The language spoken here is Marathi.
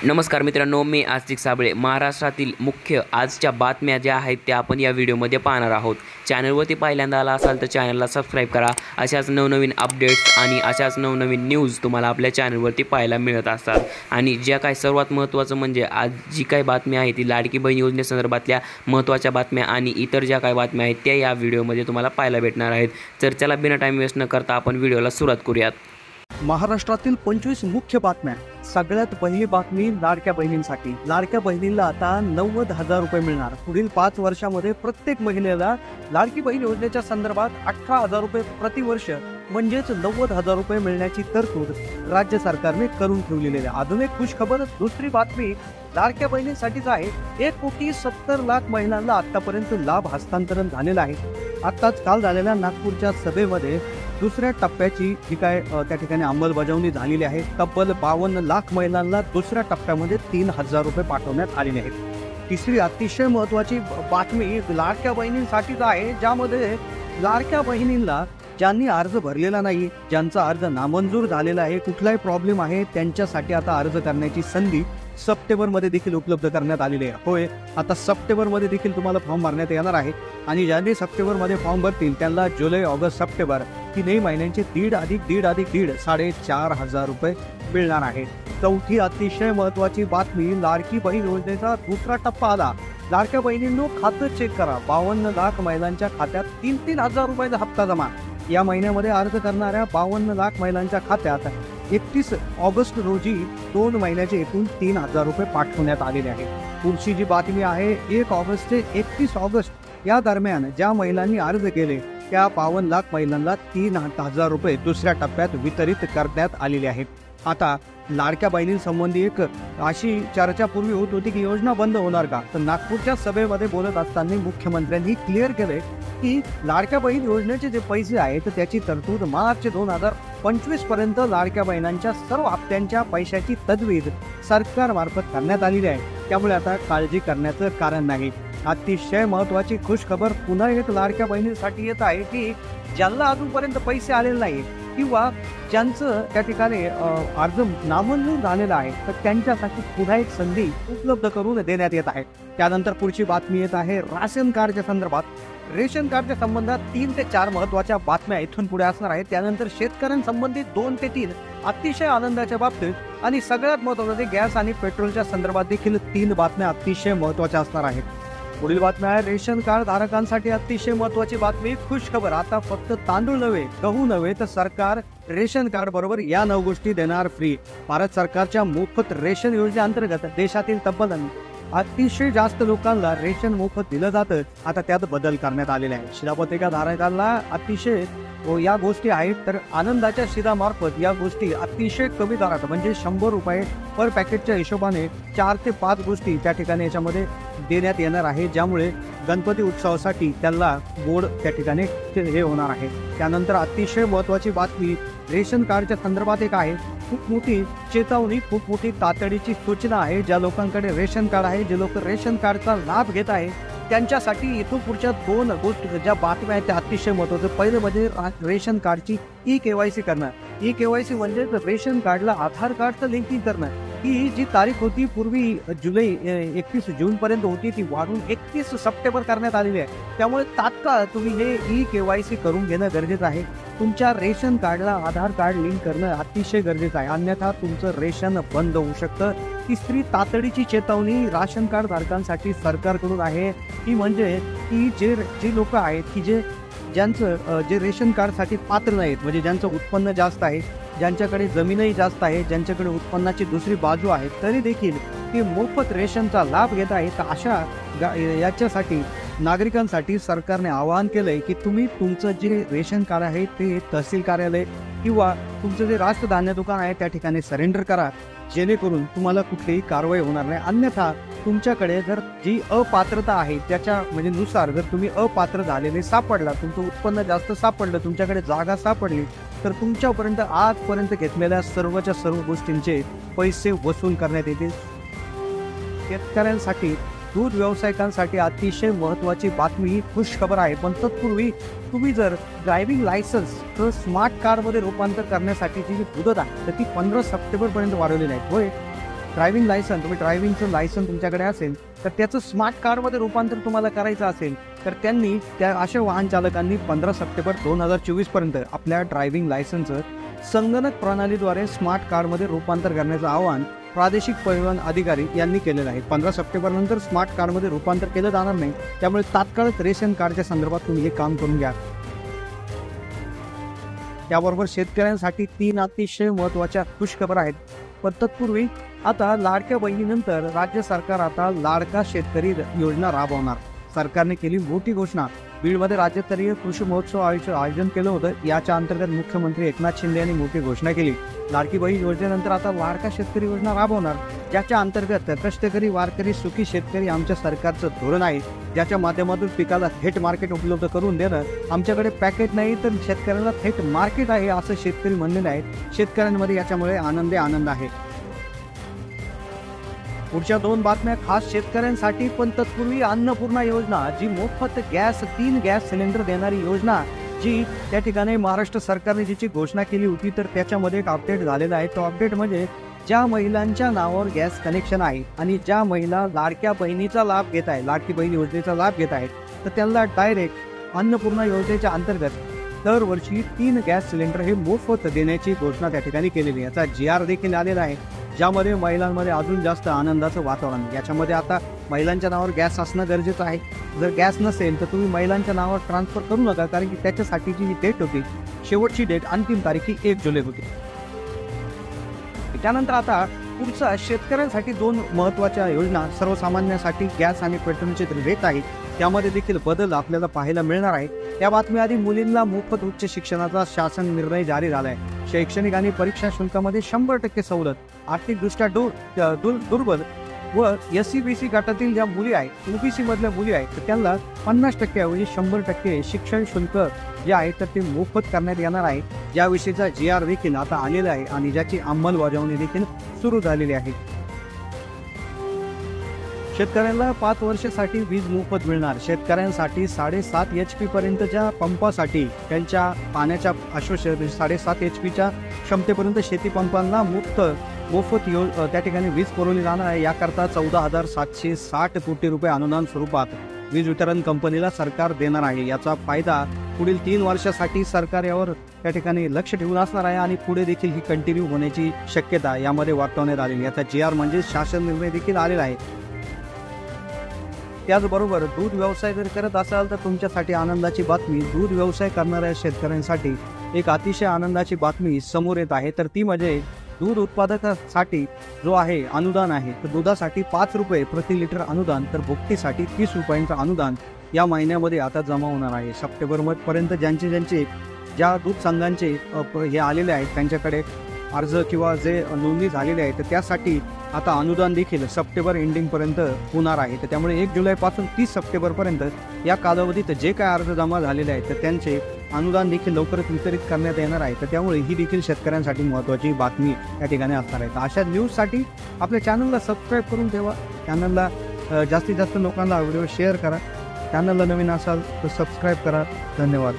नमस्कार मित्रांनो, मी आस्तिक साबळे. महाराष्ट्रातील मुख्य आजच्या बातम्या ज्या आहेत त्या आपण या व्हिडिओमध्ये पाहणार आहोत. चॅनलवरती पहिल्यांदा आला असाल तर चॅनलला सबस्क्राईब करा. अशाच नवनवीन अपडेट्स आणि अशाच नवनवीन न्यूज तुम्हाला आपल्या चॅनलवरती पाहायला मिळत असतात. आणि ज्या काही सर्वात महत्त्वाचं म्हणजे आज जी काही बातमी आहे ती लाडकी बहीण योजनेसंदर्भातल्या महत्त्वाच्या बातम्या आणि इतर ज्या काही बातम्या आहेत त्या या व्हिडिओमध्ये तुम्हाला पाहायला भेटणार आहेत. तर चला बिना टाईम वेस्ट न करता आपण व्हिडिओला सुरुवात करूयात. महाराष्ट्रातील 25 मुख्य बातम्या. सगळ्यात पहिली बातमी लाडक्या बहिणींसाठी. लाडक्या बहिणीला आता 90,000 रुपये मिळणार. पुढील 5 वर्षामध्ये प्रत्येक महिलेला लाडकी बहीण योजनेच्या संदर्भात 18,000 रुपये प्रतिवर्ष म्हणजेच 90,000 रुपये मिळण्याची तरतूद राज्य सरकारने करून ठेवलेली आहे. अजून एक खुश खबर, दुसरी बातमी लाडक्या बहिणीसाठीच आहे. 1,70,00,000 महिलांना आतापर्यंत लाभ हस्तांतरण झालेला आहे. आताच काल झालेल्या नागपूरच्या सभेमध्ये दुसऱ्या टप्प्याची जी काय त्या ठिकाणी अंमलबजावणी झालेली आहे. तब्बल 52,00,000 महिलांना दुसऱ्या टप्प्यामध्ये 3,000 रुपये पाठवण्यात आलेले आहेत. तिसरी अतिशय महत्त्वाची बातमी लाडक्या बहिणींसाठीच आहे, ज्यामध्ये लाडक्या बहिणींना ज्यांनी अर्ज भरलेला नाही, ज्यांचा अर्ज नामंजूर झालेला आहे, कुठलाही प्रॉब्लेम आहे, त्यांच्यासाठी आता अर्ज करण्याची संधी सप्टेंबरमध्ये देखील उपलब्ध करण्यात आलेली आहे. होय, आता सप्टेंबरमध्ये देखील तुम्हाला फॉर्म भरण्यात येणार आहे आणि ज्यांनी सप्टेंबरमध्ये फॉर्म भरतील त्यांना जुलै, ऑगस्ट, सप्टेंबर 3 महिन्यांचे 1,500 4,500 रुपये मिळणार आहेत. चौथी अतिशय महत्त्वाची बातमी, लाडकी बहीण योजनेचा दुसरा टप्पा आला. लाडक्या बहिणींनो खातं चेक करा. 52,00,000 महिलांच्या खात्यात 3,000 रुपयाचा हप्ता जमा. या महिन्यामध्ये अर्ज करणाऱ्या 52,00,000 महिलांच्या खात्यात 31 ऑगस्ट रोजी 2 महिन्याचे एकूण 3,000 रुपये पाठवण्यात आलेले आहेत. पुढची जी बातमी आहे, 1 ऑगस्ट ते 31 ऑगस्ट या दरम्यान ज्या महिलांनी अर्ज केले त्या 52,00,000 महिलांना 3,000 रुपये दुसऱ्या टप्प्यात वितरित करण्यात आलेले आहेत. आता लाडक्या बहिणींसंबंधी एक अशी चर्चा पूर्वी होत होती की योजना बंद होणार का, तर नागपूरच्या सभेमध्ये बोलत असताना मुख्यमंत्र्यांनी क्लिअर केले की लाडक्या बहीण योजनेचे जे पैसे आहेत त्याची तरतूद मार्च 2025 पर्यंत लाडक्या बहिणांच्या सर्व हप्त्यांच्या पैशाची तजवीज सरकारमार्फत करण्यात आलेली आहे. त्यामुळे आता काळजी करण्याचं कारण नाही. अतिशय महत्त्वाची खुश खबर पुन्हा एक लाडक्या बहिणींसाठी येत आहे की ज्यांना अजूनपर्यंत पैसे आलेले नाही किंवा ज्यांचं त्या ठिकाणी अर्ज नामंजूर झालेला आहे तर त्यांच्यासाठी पुन्हा एक संधी उपलब्ध करून देण्यात येत आहे. त्यानंतर पुढची बातमी येत आहे राशन कार्डच्या संदर्भात. रेशन कार्डच्या संबंधात 3 ते 4 महत्त्वाच्या बातम्या इथून पुढे असणार आहेत. त्यानंतर शेतकऱ्यांसंबंधित 2 ते 3 अतिशय आनंदाच्या बाबतीत आणि सगळ्यात महत्त्वाचे गॅस आणि पेट्रोलच्या संदर्भात देखील 3 बातम्या अतिशय महत्त्वाच्या असणार आहेत. पुढील बातमी आहे रेशन कार्ड धारकांसाठी अतिशय महत्त्वाची बातमी, खुश खबर. आता फक्त तांदूळ नव्हे, गहू नव्हे, तर सरकार रेशन कार्ड बरोबर या 9 गोष्टी देणार फ्री. भारत सरकारच्या मोफत रेशन योजनेअंतर्गत देशातील तब्बल अतिशय जास्त लोकांना रेशन मोफत दिलं जातं. आता त्यात बदल करण्यात आलेले आहे. शिधापत्रिका धारकांना अतिशय या गोष्टी आहेत, तर आनंदाच्या शिधामार्फत या गोष्टी अतिशय कमी दरात म्हणजे 100 रुपये पर पॅकेटच्या हिशोबाने 4 ते 5 गोष्टी त्या ठिकाणी याच्यामध्ये देण्यात येणार आहे, ज्यामुळे गणपती उत्सवासाठी त्यांना गोड त्या ठिकाणी हे होणार आहे. त्यानंतर अतिशय महत्त्वाची बातमी रेशन कार्डच्या संदर्भात एक आहे, खूप मोठी चेतावणी, खूप मोठी तातडीची सूचना आहे. ज्या लोकांकडे रेशन कार्ड आहे, जे लोक रेशन कार्डचा लाभ घेत आहे त्यांच्यासाठी इथून पुढच्या 2 गोष्टी ज्या बातम्या आहेत त्या अतिशय महत्त्वाचं. पहिलं म्हणजे रेशन कार्डची KYC करणं. KYC म्हणजे रेशन कार्डला आधार कार्डचं लिंकिंग करणं. ही जी तारीख होती पूर्वी जुलै 31 जूनपर्यंत होती, ती वाढून 31 सप्टेंबर करण्यात आलेली आहे. त्यामुळे तात्काळ तुम्ही हे KYC करून घेणं गरजेचं आहे. तुमच्या रेशन कार्डला आधार कार्ड लिंक करणं अतिशय गरजेचं आहे, अन्यथा तुमचं रेशन बंद होऊ शकतं. तिसरी तातडीची चेतावणी राशन कार्ड धारकांसाठी सरकारकडून आहे, ती म्हणजे की जे लोक आहेत की ज्यांचं जे रेशन कार्डसाठी पात्र नाहीत, म्हणजे ज्यांचं उत्पन्न जास्त आहे, ज्यांच्याकडे जमीनही जास्त आहे, ज्यांच्याकडे उत्पन्नाची दुसरी बाजू आहे, तरी देखील ते मोफत रेशनचा लाभ घेत आहेत. तर अशा याच्यासाठी नागरिकांसाठी सरकारने आवाहन केलंय की तुम्ही तुमचं जे रेशन कार्ड आहे ते तहसील कार्यालय किंवा तुमचं जे राष्ट्र धान्य दुकान आहे त्या ठिकाणी सरेंडर करा, जेणेकरून तुम्हाला कुठलीही कारवाई होणार नाही. अन्यथा तुमच्याकडे जर जी अपात्रता आहे त्याच्या म्हणजे नुसार जर तुम्ही अपात्र झालेले सापडला, तुमचं उत्पन्न जास्त सापडलं, तुमच्याकडे जागा सापडली, तर तुमच्यापर्यंत आजपर्यंत घेतलेल्या सर्वच्या सर्व गोष्टींचे पैसे वसूल करण्यात येतील. शेतकऱ्यांसाठी, दूध व्यावसायिकांसाठी अतिशय महत्त्वाची बातमी ही खुश खबर आहे. पण तत्पूर्वी तुम्ही जर ड्रायव्हिंग लायसन्स तर स्मार्ट कारमध्ये रूपांतर करण्यासाठीची जी मुदत आहे तर ती 15 सप्टेंबरपर्यंत वाढवलेली आहे. होय, ड्रायव्हिंग लायसन, तुम्ही ड्रायव्हिंगचं लायसन तुमच्याकडे असेल तर त्याचं स्मार्ट कार्डमध्ये रूपांतर तुम्हाला करायचं असेल तर त्यांनी त्या अशा वाहन चालकांनी 15 सप्टेंबर 2024 पर्यंत आपल्या ड्रायव्हिंग लायसनचं संगणक प्रणालीद्वारे स्मार्ट कार्डमध्ये रूपांतर करण्याचं आवाहन प्रादेशिक परिवहन अधिकारी यांनी केलेलं आहे. 15 सप्टेंबर नंतर स्मार्ट कार्डमध्ये रूपांतर केलं जाणार नाही, त्यामुळे तात्काळ रेशन कार्डच्या संदर्भात तुम्ही हे काम करून घ्या. त्याबरोबर शेतकऱ्यांसाठी 3 अतिशय महत्त्वाच्या खुशखबर आहेत. पण तत्पूर्वी आता लाडक्या बहिणीनंतर राज्य सरकार आता लाडका शेतकरी योजना राबवणार. सरकारने केली मोठी घोषणा. बीडमध्ये राज्यस्तरीय कृषी महोत्सव आयोजन केलं होतं. याच्या अंतर्गत मुख्यमंत्री एकनाथ शिंदे यांनी मोठी घोषणा केली. लाडकी बहीण योजनेनंतर आता लाडका शेतकरी योजना राबवणार, ज्याच्या अंतर्गत कष्टकरी वारकरी सुखी शेतकरी आमच्या सरकारचं धोरण आहे, ज्याच्या माध्यमातून पिकाला थेट मार्केट उपलब्ध करून देणं. आमच्याकडे पॅकेट नाही तर शेतकऱ्याला थेट मार्केट आहे असं शेतकरी म्हणलेले आहेत. शेतकऱ्यांमध्ये याच्यामुळे आनंद आहे. पुढच्या 2 बातम्या खास शेतकऱ्यांसाठी. पण तत्पूर्वी अन्नपूर्णा योजना, जी मोफत 3 गॅस सिलेंडर देणारी योजना, जी त्या ठिकाणी महाराष्ट्र सरकारने जिची घोषणा केली होती, तर त्याच्यामध्ये एक अपडेट झालेला आहे. तो अपडेट म्हणजे ज्या महिलांच्या नावावर गॅस कनेक्शन आहे आणि ज्या महिला लाडक्या बहिणीचा लाभ घेत आहे, लाडकी बहीण योजनेचा लाभ घेत आहेत, तर त्यांना डायरेक्ट अन्नपूर्णा योजनेच्या अंतर्गत दरवर्षी 3 गॅस सिलेंडर हे मोफत देण्याची घोषणा त्या ठिकाणी केलेली आहे. याचा GR देखील आलेला आहे, ज्यामध्ये महिलांमध्ये अजून जास्त आनंदाचं वातावरण. याच्यामध्ये आता महिलांच्या नावावर गॅस असणं गरजेचं आहे. जर गॅस नसेल तर तुम्ही महिलांच्या नावावर ट्रान्सफर करू नका, कारण की त्याच्यासाठीची जी डेट होती, शेवटची डेट अंतिम तारीख ही 1 जुलै होती. त्यानंतर आता पुढचा शेतकऱ्यांसाठी 2 महत्त्वाच्या योजना. सर्वसामान्यांसाठी गॅस आणि पेट्रोलचे रेट आहेत, त्यामध्ये देखील बदल आपल्याला पाहायला मिळणार आहे. त्या बातमीआधी मुलींना मोफत उच्च शिक्षणाचा शासन निर्णय जारी झाला आहे. शैक्षणिक आणि परीक्षा शुल्कामध्ये 100% सवलत. आर्थिकदृष्ट्या दुर्बल व SC-BC गटातील ज्या मुली आहेत, OBC मधल्या मुली आहेत, तर त्यांना 50% ऐवजी 100% शिक्षण शुल्क जे आहे तर ते मोफत करण्यात येणार आहे. याविषयीचा GR देखील आता आलेला आहे आणि ज्याची अंमलबजावणी देखील सुरू झालेली आहे. शेतकऱ्यांना 5 वर्षासाठी वीज मोफत मिळणार. शेतकऱ्यांसाठी 7.5 HP पर्यंतच्या पंपासाठी त्यांच्या पाण्याच्या 7.5 HPच्या क्षमतेपर्यंत शेती पंपांना मोफत त्या ठिकाणी वीज पुरवली जाणार आहे. याकरता 14,760 कोटी रुपये अनुदान स्वरूपात वीज वितरण कंपनीला सरकार देणार आहे. याचा फायदा पुढील 3 वर्षासाठी सरकार यावर त्या ठिकाणी लक्ष ठेवून असणार आहे आणि पुढे देखील ही कंटिन्यू होण्याची शक्यता यामध्ये वर्तवण्यात आलेली. याचा GR म्हणजे शासन निर्णय देखील आलेला आहे. त्याचबरोबर दूध व्यवसाय जर करत असाल तर तुमच्यासाठी आनंदाची बातमी. दूध व्यवसाय करणाऱ्या शेतकऱ्यांसाठी एक अतिशय आनंदाची बातमी समोर येत आहे. तर ती म्हणजे दूध उत्पादकासाठी जो आहे अनुदान आहे, तर दुधासाठी 5 रुपये प्रति लिटर अनुदान, तर भुकटीसाठी 30 रुपयांचं अनुदान या महिन्यामध्ये आता जमा होणार आहे. सप्टेंबरपर्यंत ज्या दूध संघांचे हे आलेले आहेत त्यांच्याकडे अर्ज किंवा जे नोंदणी झालेली आहे, तर त्यासाठी आता अनुदान देखील सप्टेंबर एंडिंगपर्यंत होणार आहे. तर त्यामुळे 1 जुलैपासून 30 सप्टेंबरपर्यंत या कालावधीत जे काय अर्ज जमा झालेले आहेत तर त्यांचे अनुदान देखील लवकरच वितरित करण्यात येणार आहे. तर त्यामुळे ही देखील शेतकऱ्यांसाठी महत्त्वाची बातमी या ठिकाणी असणार आहे. तर अशा न्यूजसाठी आपल्या चॅनलला सबस्क्राईब करून ठेवा. चॅनलला जास्तीत जास्त लोकांना व्हिडिओ शेअर करा. चॅनलला नवीन असाल तर सबस्क्राईब करा. धन्यवाद.